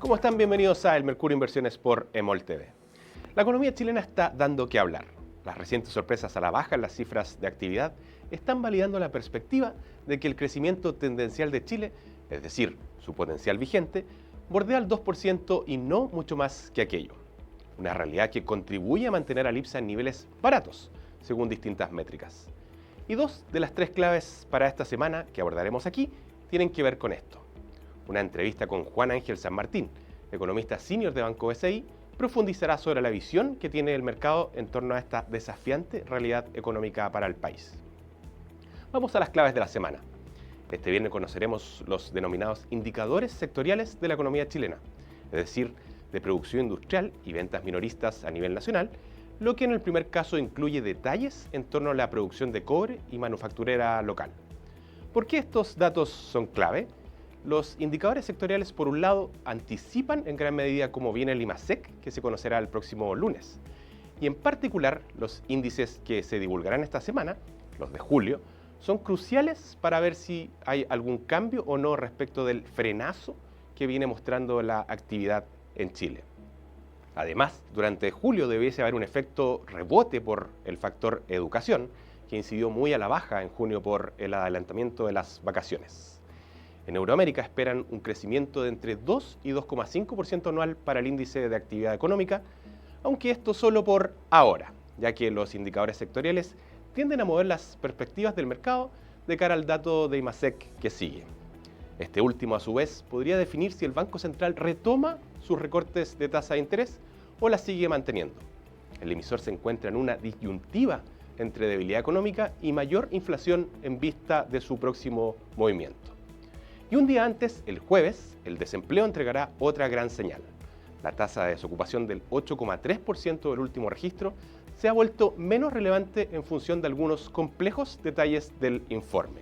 ¿Cómo están? Bienvenidos a El Mercurio Inversiones por EMOL TV. La economía chilena está dando que hablar. Las recientes sorpresas a la baja en las cifras de actividad están validando la perspectiva de que el crecimiento tendencial de Chile, es decir, su potencial vigente, bordea el 2% y no mucho más que aquello. Una realidad que contribuye a mantener al IPSA en niveles baratos, según distintas métricas. Y dos de las tres claves para esta semana que abordaremos aquí tienen que ver con esto. Una entrevista con Juan Ángel San Martín, economista senior de Banco BCI, profundizará sobre la visión que tiene el mercado en torno a esta desafiante realidad económica para el país. Vamos a las claves de la semana. Este viernes conoceremos los denominados indicadores sectoriales de la economía chilena, es decir, de producción industrial y ventas minoristas a nivel nacional, lo que en el primer caso incluye detalles en torno a la producción de cobre y manufacturera local. ¿Por qué estos datos son clave? Los indicadores sectoriales, por un lado, anticipan en gran medida cómo viene el IMASEC, que se conocerá el próximo lunes. Y en particular, los índices que se divulgarán esta semana, los de julio, son cruciales para ver si hay algún cambio o no respecto del frenazo que viene mostrando la actividad en Chile. Además, durante julio debiese haber un efecto rebote por el factor educación, que incidió muy a la baja en junio por el adelantamiento de las vacaciones. En Euroamérica esperan un crecimiento de entre 2 y 2,5% anual para el índice de actividad económica, aunque esto solo por ahora, ya que los indicadores sectoriales tienden a mover las perspectivas del mercado de cara al dato de IMASEC que sigue. Este último, a su vez, podría definir si el Banco Central retoma sus recortes de tasa de interés o las sigue manteniendo. El emisor se encuentra en una disyuntiva entre debilidad económica y mayor inflación en vista de su próximo movimiento. Y un día antes, el jueves, el desempleo entregará otra gran señal. La tasa de desocupación del 8,3% del último registro se ha vuelto menos relevante en función de algunos complejos detalles del informe.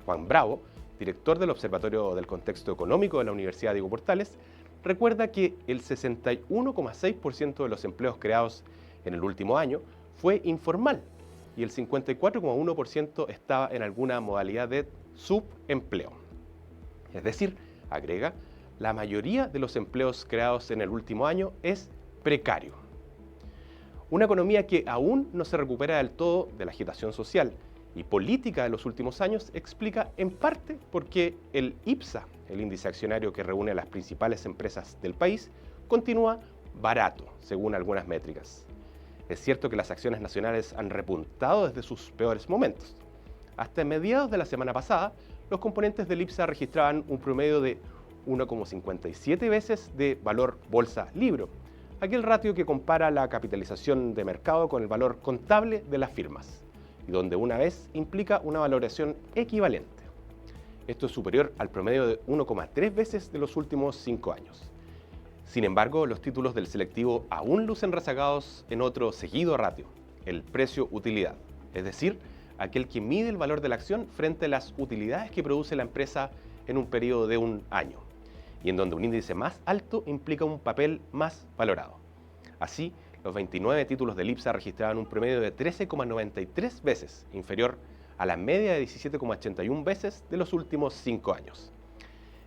Juan Bravo, director del Observatorio del Contexto Económico de la Universidad Diego Portales, recuerda que el 61,6% de los empleos creados en el último año fue informal y el 54,1% estaba en alguna modalidad de subempleo. Es decir, agrega, la mayoría de los empleos creados en el último año es precario. Una economía que aún no se recupera del todo de la agitación social y política de los últimos años explica en parte por qué el IPSA, el índice accionario que reúne a las principales empresas del país, continúa barato, según algunas métricas. Es cierto que las acciones nacionales han repuntado desde sus peores momentos. Hasta mediados de la semana pasada, los componentes del IPSA registraban un promedio de 1,57 veces de valor bolsa-libro, aquel ratio que compara la capitalización de mercado con el valor contable de las firmas, y donde una vez implica una valoración equivalente. Esto es superior al promedio de 1,3 veces de los últimos 5 años. Sin embargo, los títulos del selectivo aún lucen rezagados en otro seguido ratio, el precio-utilidad, es decir, aquel que mide el valor de la acción frente a las utilidades que produce la empresa en un periodo de un año, y en donde un índice más alto implica un papel más valorado. Así, los 29 títulos del IPSA registraban un promedio de 13,93 veces, inferior a la media de 17,81 veces de los últimos 5 años.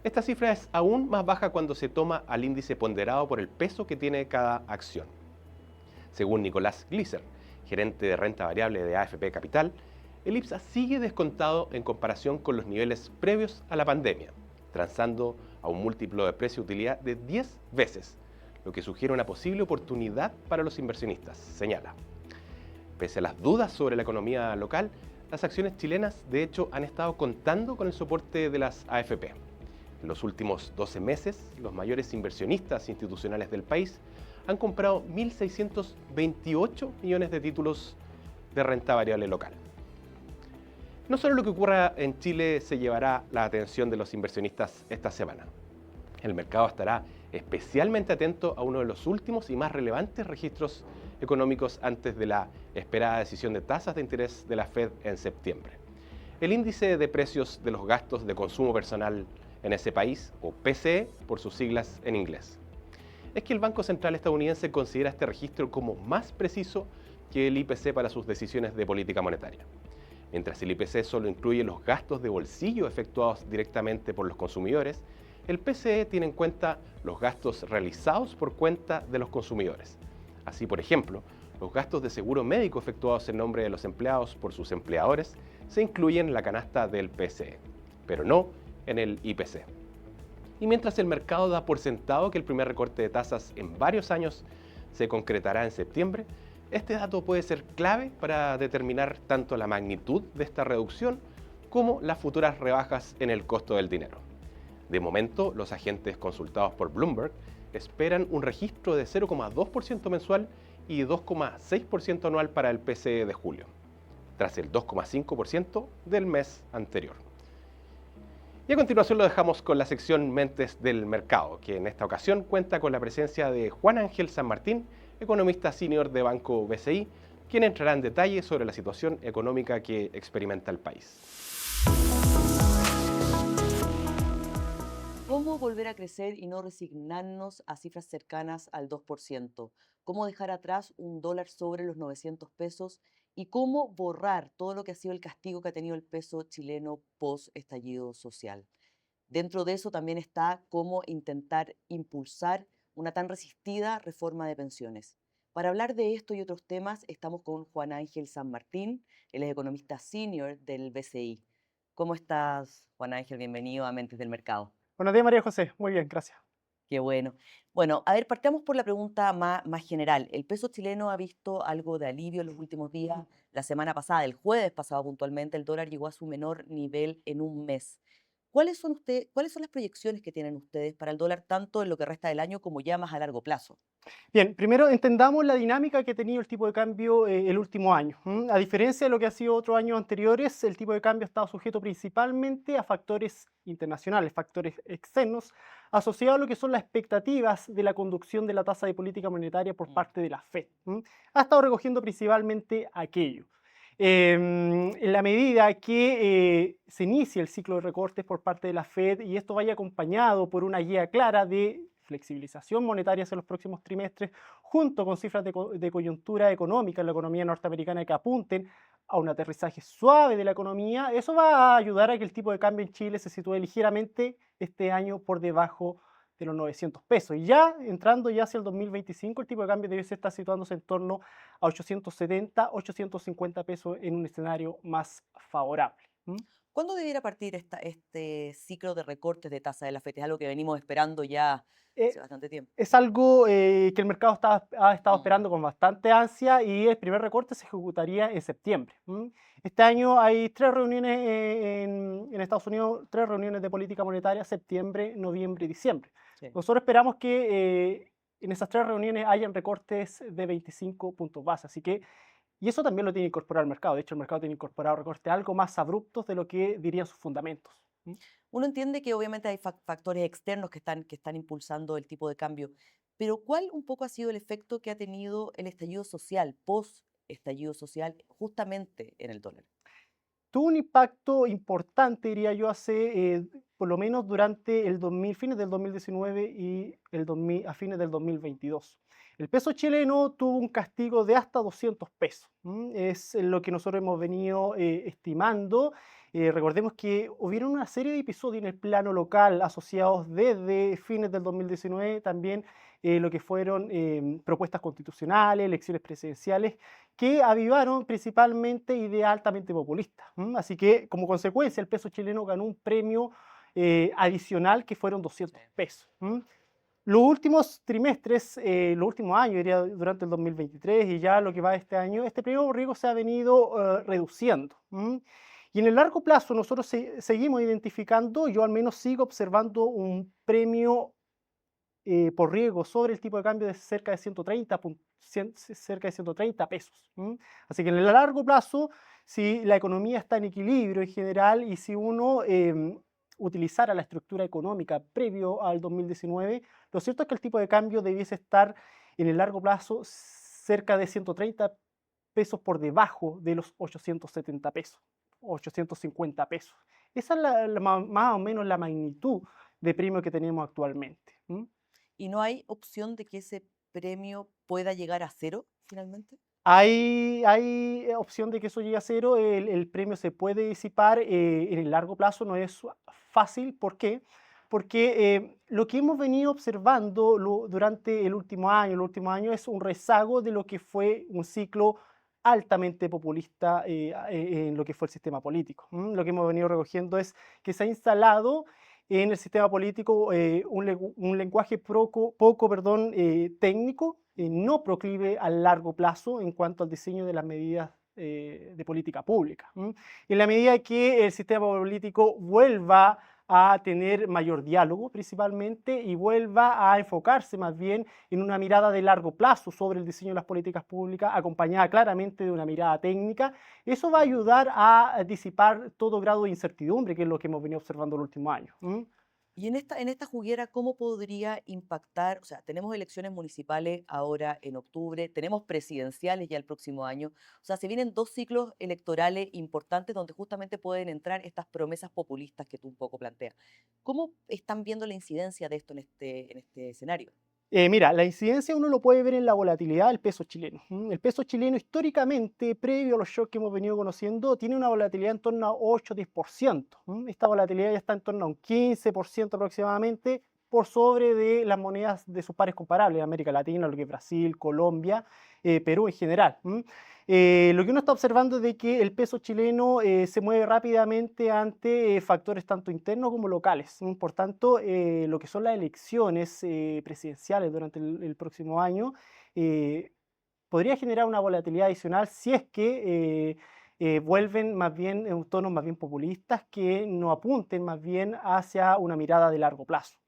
Esta cifra es aún más baja cuando se toma al índice ponderado por el peso que tiene cada acción. Según Nicolás Glisser, gerente de renta variable de AFP Capital, el IPSA sigue descontado en comparación con los niveles previos a la pandemia, transando a un múltiplo de precio-utilidad de 10 veces, lo que sugiere una posible oportunidad para los inversionistas, señala. Pese a las dudas sobre la economía local, las acciones chilenas de hecho han estado contando con el soporte de las AFP. En los últimos 12 meses, los mayores inversionistas institucionales del país han comprado 1.628 millones de títulos de renta variable local. No solo lo que ocurra en Chile se llevará la atención de los inversionistas esta semana. El mercado estará especialmente atento a uno de los últimos y más relevantes registros económicos antes de la esperada decisión de tasas de interés de la Fed en septiembre. El índice de precios de los gastos de consumo personal en ese país, o PCE por sus siglas en inglés. Es que el Banco Central estadounidense considera este registro como más preciso que el IPC para sus decisiones de política monetaria. Mientras el IPC solo incluye los gastos de bolsillo efectuados directamente por los consumidores, El PCE tiene en cuenta los gastos realizados por cuenta de los consumidores. Así, por ejemplo, los gastos de seguro médico efectuados en nombre de los empleados por sus empleadores se incluyen en la canasta del PCE, pero no en el IPC. Y mientras el mercado da por sentado que el primer recorte de tasas en varios años se concretará en septiembre, este dato puede ser clave para determinar tanto la magnitud de esta reducción como las futuras rebajas en el costo del dinero. De momento, los agentes consultados por Bloomberg esperan un registro de 0,2% mensual y 2,6% anual para el PCE de julio, tras el 2,5% del mes anterior. Y a continuación lo dejamos con la sección Mentes del Mercado, que en esta ocasión cuenta con la presencia de Juan Ángel San Martín, economista senior de Banco BCI, quien entrará en detalle sobre la situación económica que experimenta el país. ¿Cómo volver a crecer y no resignarnos a cifras cercanas al 2%? ¿Cómo dejar atrás un dólar sobre los 900 pesos? ¿Y cómo borrar todo lo que ha sido el castigo que ha tenido el peso chileno post-estallido social? Dentro de eso también está cómo intentar impulsar una tan resistida reforma de pensiones. Para hablar de esto y otros temas, estamos con Juan Ángel San Martín, él es economista senior del BCI. ¿Cómo estás, Juan Ángel? Bienvenido a Mentes del Mercado. Buenos días, María José. Muy bien, gracias. Qué bueno. Bueno, a ver, partamos por la pregunta más general. ¿El peso chileno ha visto algo de alivio en los últimos días? La semana pasada, el jueves pasado puntualmente, el dólar llegó a su menor nivel en un mes. ¿Cuáles son las proyecciones que tienen ustedes para el dólar tanto en lo que resta del año como ya más a largo plazo? Bien, primero entendamos la dinámica que ha tenido el tipo de cambio el último año. A diferencia de lo que ha sido otros años anteriores, el tipo de cambio ha estado sujeto principalmente a factores internacionales, factores externos, asociados a lo que son las expectativas de la conducción de la tasa de política monetaria por Mm. parte de la Fed. Ha estado recogiendo principalmente aquello. En la medida que se inicie el ciclo de recortes por parte de la Fed y esto vaya acompañado por una guía clara de flexibilización monetaria hacia los próximos trimestres, junto con cifras de coyuntura económica en la economía norteamericana que apunten a un aterrizaje suave de la economía, eso va a ayudar a que el tipo de cambio en Chile se sitúe ligeramente este año por debajo de los 900 pesos. Y ya entrando ya hacia el 2025, el tipo de cambio debe estar situándose en torno a 870, 850 pesos en un escenario más favorable. ¿Cuándo debiera partir este ciclo de recortes de tasa de la FED? Es algo que venimos esperando ya Eh, hace bastante tiempo. es algo que el mercado ha estado Mm. esperando con bastante ansia y el primer recorte se ejecutaría en septiembre. Este año hay tres reuniones en Estados Unidos, tres reuniones de política monetaria, septiembre, noviembre y diciembre. Sí. Nosotros esperamos que en esas tres reuniones hayan recortes de 25 puntos base, así que, y eso también lo tiene que incorporar el mercado. De hecho, el mercado tiene incorporado recortes algo más abruptos de lo que dirían sus fundamentos. Uno entiende que obviamente hay factores externos que están impulsando el tipo de cambio, pero ¿cuál un poco ha sido el efecto que ha tenido el estallido social, post-estallido social, justamente en el dólar? Tuvo un impacto importante, diría yo, por lo menos durante el 2000, fines del 2019 y a fines del 2022. El peso chileno tuvo un castigo de hasta 200 pesos. Es lo que nosotros hemos venido estimando. Recordemos que hubieron una serie de episodios en el plano local asociados desde fines del 2019, también lo que fueron propuestas constitucionales, elecciones presidenciales, que avivaron principalmente ideas altamente populistas. Así que, como consecuencia, el peso chileno ganó un premio adicional que fueron 200 pesos. Los últimos trimestres, los últimos años, diría durante el 2023 y ya lo que va de este año, este premio por riesgo se ha venido reduciendo. Y en el largo plazo nosotros seguimos identificando, yo al menos sigo observando un premio por riesgo sobre el tipo de cambio de cerca de 130 pesos. Así que en el largo plazo, si la economía está en equilibrio en general y si uno utilizara la estructura económica previo al 2019, lo cierto es que el tipo de cambio debiese estar en el largo plazo cerca de 130 pesos por debajo de los 870 pesos, 850 pesos. Esa es más o menos la magnitud de premio que tenemos actualmente. ¿Y no hay opción de que ese premio pueda llegar a cero finalmente? Hay opción de que eso llegue a cero, el premio se puede disipar en el largo plazo, no es fácil. ¿Por qué? porque lo que hemos venido observando durante el último año es un rezago de lo que fue un ciclo altamente populista en lo que fue el sistema político. Lo que hemos venido recogiendo es que se ha instalado en el sistema político un lenguaje poco técnico, no proclive a largo plazo en cuanto al diseño de las medidas de política pública. En la medida que el sistema político vuelva a tener mayor diálogo principalmente y vuelva a enfocarse más bien en una mirada de largo plazo sobre el diseño de las políticas públicas, acompañada claramente de una mirada técnica, eso va a ayudar a disipar todo grado de incertidumbre, que es lo que hemos venido observando el último año. Y en esta juguera, ¿cómo podría impactar? O sea, tenemos elecciones municipales ahora en octubre, tenemos presidenciales ya el próximo año. O sea, se vienen dos ciclos electorales importantes donde justamente pueden entrar estas promesas populistas que tú un poco planteas. ¿Cómo están viendo la incidencia de esto en este escenario? Mira, la incidencia uno lo puede ver en la volatilidad del peso chileno. El peso chileno históricamente, previo a los shocks que hemos venido conociendo, tiene una volatilidad en torno a 8-10%. Esta volatilidad ya está en torno a un 15% aproximadamente, por sobre de las monedas de sus pares comparables de América Latina, lo que es Brasil, Colombia, Perú en general. Lo que uno está observando es de que el peso chileno se mueve rápidamente ante factores tanto internos como locales. Por tanto, lo que son las elecciones presidenciales durante el próximo año podría generar una volatilidad adicional si es que vuelven más bien en tonos más bien populistas que no apunten más bien hacia una mirada de largo plazo.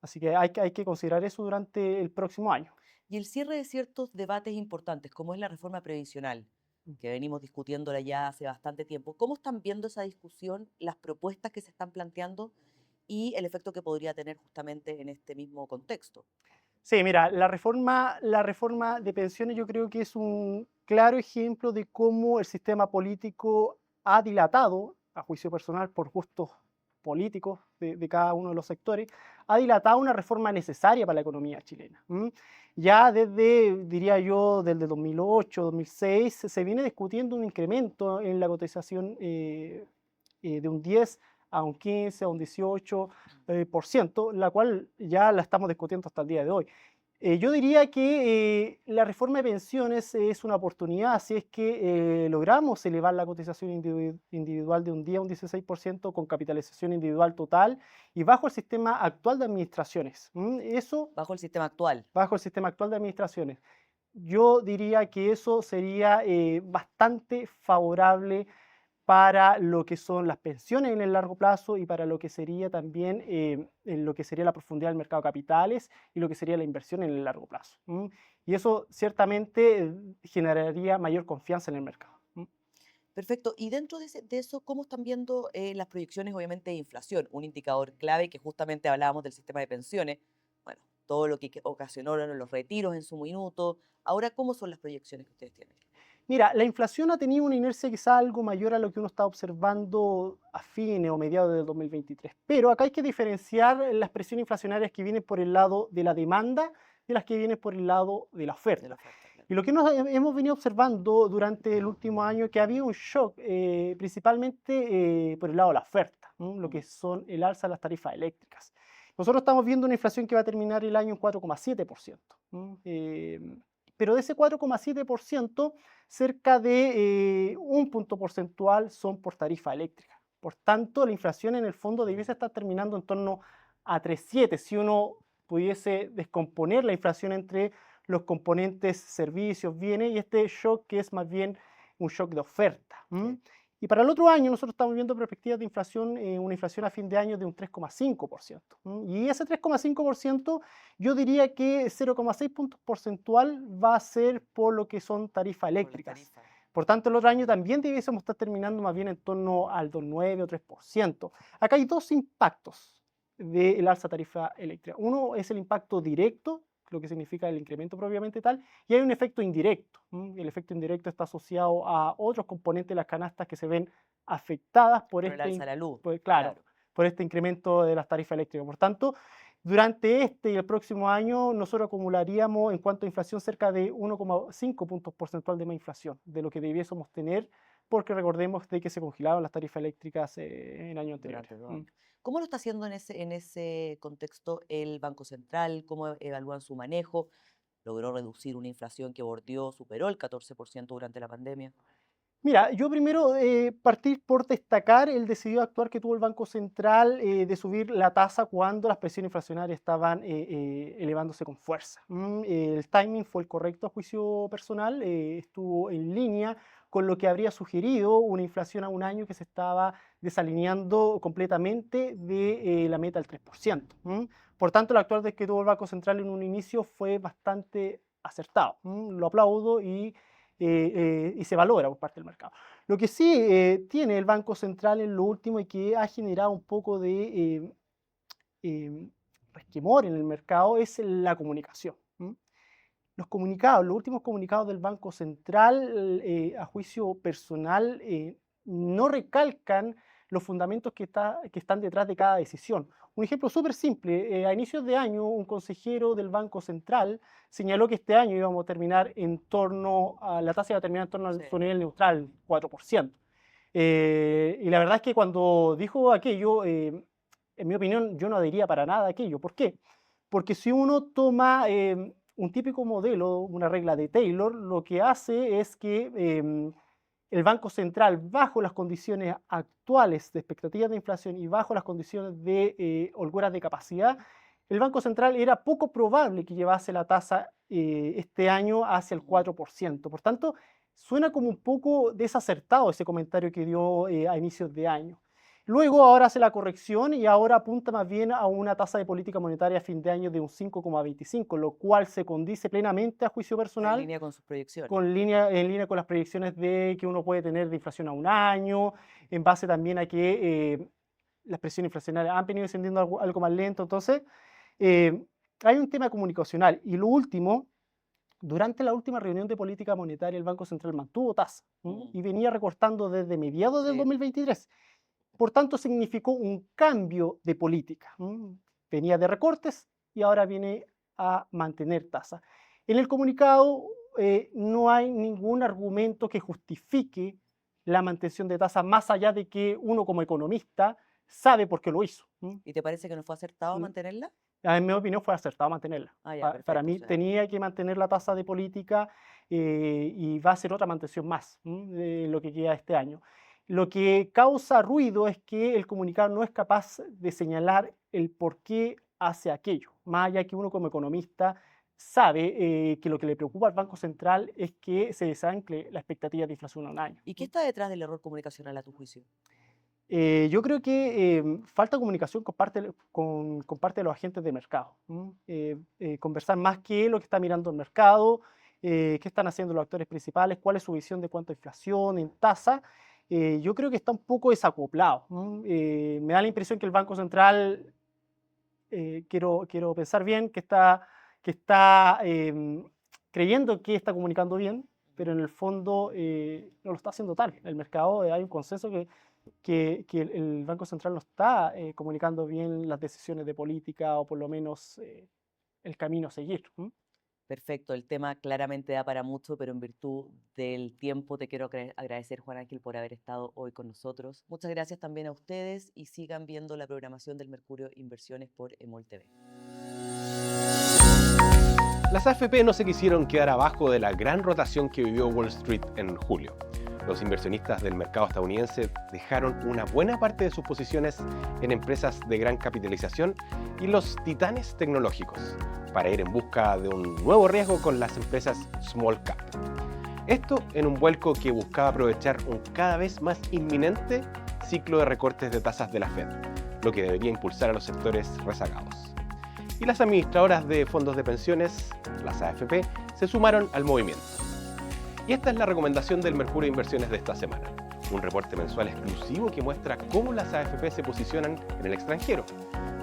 Así que hay que considerar eso durante el próximo año. Y el cierre de ciertos debates importantes, como es la reforma previsional, que venimos discutiéndola ya hace bastante tiempo. ¿Cómo están viendo esa discusión, las propuestas que se están planteando y el efecto que podría tener justamente en este mismo contexto? Sí, mira, la reforma de pensiones yo creo que es un claro ejemplo de cómo el sistema político ha dilatado, a juicio personal, por gustos políticos de cada uno de los sectores, ha dilatado una reforma necesaria para la economía chilena. Ya desde, diría yo, desde 2008, 2006, se viene discutiendo un incremento en la cotización de un 10 a un 15, a un 18 por ciento, la cual ya la estamos discutiendo hasta el día de hoy. Yo diría que la reforma de pensiones es una oportunidad si es que logramos elevar la cotización individual de un día a un 16% con capitalización individual total y bajo el sistema actual de administraciones. Eso Bajo el sistema actual. bajo el sistema actual de administraciones. Yo diría que eso sería bastante favorable para lo que son las pensiones en el largo plazo y para lo que sería también en lo que sería la profundidad del mercado de capitales y lo que sería la inversión en el largo plazo. Y eso ciertamente generaría mayor confianza en el mercado. Perfecto. Y dentro de eso, ¿cómo están viendo las proyecciones, obviamente, de inflación? Un indicador clave que justamente hablábamos del sistema de pensiones. Bueno, todo lo que ocasionaron los retiros en su minuto. Ahora, ¿cómo son las proyecciones que ustedes tienen? Mira, la inflación ha tenido una inercia quizá algo mayor a lo que uno está observando a fines o mediados del 2023, pero acá hay que diferenciar las presiones inflacionarias que vienen por el lado de la demanda de las que vienen por el lado de la De la oferta. oferta, claro. Y lo que hemos venido observando durante el último año que había un shock principalmente por el lado de la oferta, lo que son el alza de las tarifas eléctricas. Nosotros estamos viendo una inflación que va a terminar el año en 4,7%. Pero de ese 4,7%, cerca de un punto porcentual son por tarifa eléctrica. Por tanto, la inflación en el fondo debiese estar terminando en torno a 3,7 si uno pudiese descomponer la inflación entre los componentes servicios, bienes y este shock que es más bien un shock de oferta. Sí. Y para el otro año nosotros estamos viendo perspectivas de inflación, una inflación a fin de año de un 3,5%. Y ese 3,5% yo diría que 0,6 puntos porcentual va a ser por lo que son tarifas Por las eléctricas. tarifas. Por tanto, el otro año también debiésemos estar terminando más bien en torno al 2,9 o 3%. Acá hay dos impactos del alza tarifa eléctrica. Uno es el impacto directo, lo que significa el incremento propiamente tal, y hay un efecto indirecto. El efecto indirecto está asociado a otros componentes de las canastas que se ven afectadas por Por el alza de la luz. claro, por este incremento de las tarifas eléctricas. Por tanto, durante este y el próximo año, nosotros acumularíamos en cuanto a inflación cerca de 1,5 puntos porcentual de más inflación de lo que debiésemos tener porque recordemos de que se congelaban las tarifas eléctricas en años anteriores. Durante 2 años. ¿Cómo lo está haciendo en ese contexto el Banco Central? ¿Cómo evalúan su manejo? ¿Logró reducir una inflación que superó el 14% durante la pandemia? Mira, yo primero partir por destacar el decidido actuar que tuvo el Banco Central de subir la tasa cuando las presiones inflacionarias estaban elevándose con fuerza. El timing fue el correcto a juicio personal, estuvo en línea con lo que habría sugerido una inflación a un año que se estaba desalineando completamente de la meta del 3%. Por tanto, el actuar que tuvo el Banco Central en un inicio fue bastante acertado. Lo aplaudo y se valora por parte del mercado. Lo que sí tiene el Banco Central en lo último y que ha generado un poco de resquemor en el mercado es la comunicación. Los comunicados, los últimos comunicados del Banco Central, a juicio personal, no recalcan los fundamentos que están detrás de cada decisión. Un ejemplo súper simple, a inicios de año un consejero del Banco Central señaló que este año íbamos a terminar la tasa iba a terminar en torno a su nivel neutral, 4%. Y la verdad es que cuando dijo aquello, en mi opinión, yo no adhería para nada a aquello. ¿Por qué? Porque si uno toma un típico modelo, una regla de Taylor, lo que hace es que el Banco Central, bajo las condiciones actuales de expectativas de inflación y bajo las condiciones de holguras de capacidad, el Banco Central era poco probable que llevase la tasa este año hacia el 4%. Por tanto, suena como un poco desacertado ese comentario que dio a inicios de año. Luego ahora hace la corrección y ahora apunta más bien a una tasa de política monetaria a fin de año de un 5,25, lo cual se condice plenamente a juicio personal. En línea con sus proyecciones. En línea con las proyecciones de que uno puede tener de inflación a un año, en base también a que las presiones inflacionarias han venido descendiendo algo más lento. Entonces, hay un tema comunicacional. Y lo último, durante la última reunión de política monetaria, el Banco Central mantuvo tasa y venía recortando desde mediados del 2023. Por tanto, significó un cambio de política. Venía de recortes y ahora viene a mantener tasa. En el comunicado no hay ningún argumento que justifique la mantención de tasa, más allá de que uno como economista sabe por qué lo hizo. ¿Y te parece que no fue acertado mantenerla? En mi opinión fue acertado mantenerla. Para mí perfecto, tenía que mantener la tasa de política y va a ser otra mantención más de lo que queda este año. Lo que causa ruido es que el comunicado no es capaz de señalar el por qué hace aquello, más allá que uno como economista sabe que lo que le preocupa al Banco Central es que se desancle la expectativa de inflación a un año. ¿Y qué está detrás del error comunicacional a tu juicio? Yo creo que falta comunicación con parte de los agentes de mercado. Conversar más qué es lo que está mirando el mercado, qué están haciendo los actores principales, cuál es su visión de cuánto inflación, en tasa. Yo creo que está un poco desacoplado. Me da la impresión que el Banco Central, quiero pensar bien, que está creyendo que está comunicando bien, pero en el fondo no lo está haciendo tal. El mercado, hay un consenso que el Banco Central no está comunicando bien las decisiones de política o por lo menos el camino a seguir. Perfecto, el tema claramente da para mucho, pero en virtud del tiempo te quiero agradecer, Juan Ángel, por haber estado hoy con nosotros. Muchas gracias también a ustedes y sigan viendo la programación del Mercurio Inversiones por EMOL TV. Las AFP no se quisieron quedar abajo de la gran rotación que vivió Wall Street en julio. Los inversionistas del mercado estadounidense dejaron una buena parte de sus posiciones en empresas de gran capitalización y los titanes tecnológicos, para ir en busca de un nuevo riesgo con las empresas small cap. Esto en un vuelco que buscaba aprovechar un cada vez más inminente ciclo de recortes de tasas de la Fed, lo que debería impulsar a los sectores rezagados. Y las administradoras de fondos de pensiones, las AFP, se sumaron al movimiento. Y esta es la recomendación del Mercurio Inversiones de esta semana, un reporte mensual exclusivo que muestra cómo las AFP se posicionan en el extranjero.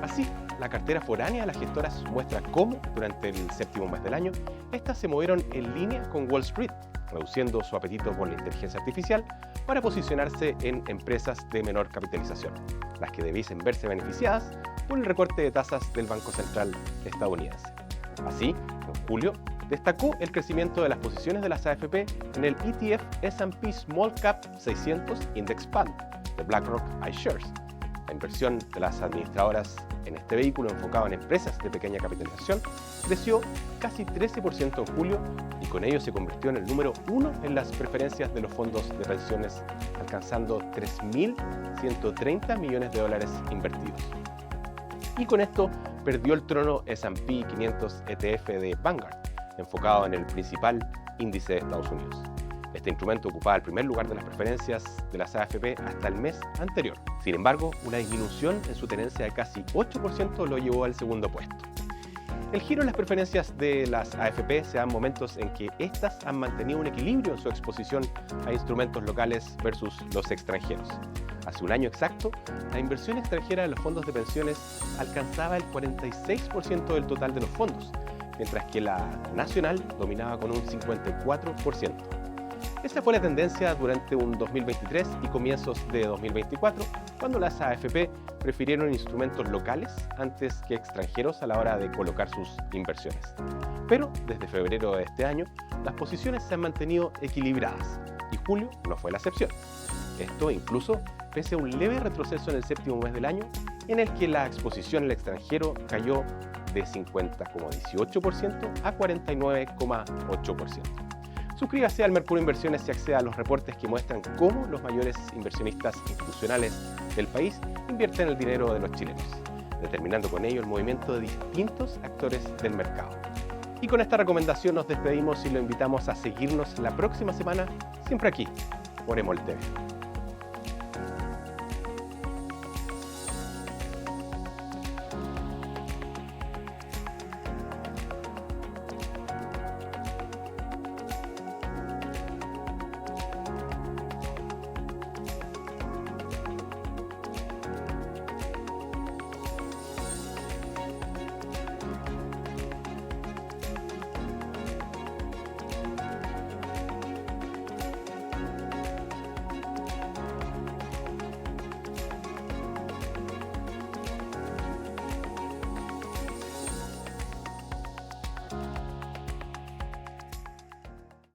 Así, la cartera foránea de las gestoras muestra cómo, durante el séptimo mes del año, estas se movieron en línea con Wall Street, reduciendo su apetito por la inteligencia artificial para posicionarse en empresas de menor capitalización, las que debiesen verse beneficiadas por el recorte de tasas del Banco Central estadounidense. Así, en julio, Destacó el crecimiento de las posiciones de las AFP en el ETF S&P Small Cap 600 Index Fund de BlackRock iShares. La inversión de las administradoras en este vehículo enfocado en empresas de pequeña capitalización creció casi 13% en julio y con ello se convirtió en el número 1 en las preferencias de los fondos de pensiones, alcanzando 3.130 millones de dólares invertidos. Y con esto perdió el trono S&P 500 ETF de Vanguard, enfocado en el principal índice de Estados Unidos. Este instrumento ocupaba el primer lugar de las preferencias de las AFP hasta el mes anterior. Sin embargo, una disminución en su tenencia de casi 8% lo llevó al segundo puesto. El giro en las preferencias de las AFP se da en momentos en que éstas han mantenido un equilibrio en su exposición a instrumentos locales versus los extranjeros. Hace un año exacto, la inversión extranjera de los fondos de pensiones alcanzaba el 46% del total de los fondos, mientras que la nacional dominaba con un 54%. Esa fue la tendencia durante un 2023 y comienzos de 2024, cuando las AFP prefirieron instrumentos locales antes que extranjeros a la hora de colocar sus inversiones. Pero desde febrero de este año, las posiciones se han mantenido equilibradas y julio no fue la excepción. Esto incluso pese a un leve retroceso en el séptimo mes del año, en el que la exposición al extranjero cayó de 50,18% a 49,8%. Suscríbase al Mercurio Inversiones y acceda a los reportes que muestran cómo los mayores inversionistas institucionales del país invierten el dinero de los chilenos, determinando con ello el movimiento de distintos actores del mercado. Y con esta recomendación nos despedimos y lo invitamos a seguirnos la próxima semana, siempre aquí, por EMOL TV.